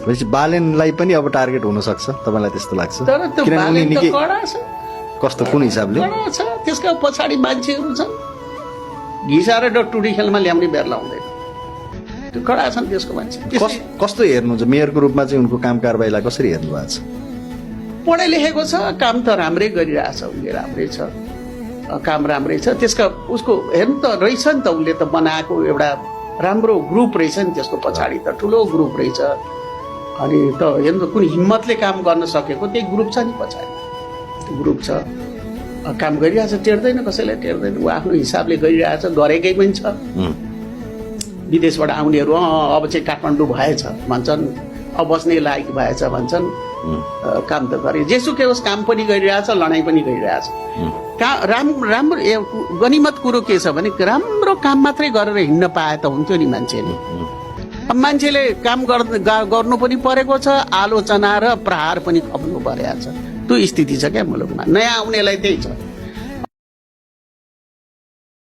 भनेपछि बालेनलाई पनि अब टार्गेट हुन सक्छ तपाईँलाई त्यस्तो लाग्छ तर त्यो किनभने उनी बालेन त निकै कडा छ कस्तो कुन हिसाबले कडा छ त्यसका पछाडि मान्छेहरू छन् घिसाएर डटुडी खेलमा ल्याउने बेर लाउँदैन त्यो कडा छन् त्यसको मान्छे कस्तो हेर्नुहुन्छ मेयरको रूपमा चाहिँ उनको काम कारबाहीलाई कसरी हेर्नु भएको छ पढाइ लेखेको छ काम त राम्रै गरिरहेछ उसले राम्रै छ काम राम्रै छ त्यसका उसको हेर्नु त रहेछ नि त उसले त बनाएको एउटा राम्रो ग्रुप रहेछ नि त्यसको पछाडि त ठुलो ग्रुप रहेछ अनि त हेर्नु त कुन हिम्मतले काम गर्न सकेको त्यही ग्रुप छ नि पछाडि ग्रुप छ काम गरिरहेछ टेर्दैन कसैलाई टेर्दैन ऊ आफ्नो हिसाबले गरिरहेछ गरेकै पनि छ विदेशबाट आउनेहरू अब चाहिँ काठमाडौँ भएछ भन्छन् अब बस्ने लायक भएछ भन्छन् काम त गरे जेसुकै होस् काम पनि गरिरहेछ लडाइँ पनि गरिरहेछ राम्रो गनिमत कुरो के छ भने राम्रो काम मात्रै गरेर हिँड्न पाए त हुन्थ्यो नि मान्छेले अब मान्छेले काम गर्नु पनि परेको छ आलोचना र प्रहार पनि खप्नु परेको छ त्यो स्थिति छ क्या मुलुकमा नयाँ आउनेलाई त्यही छ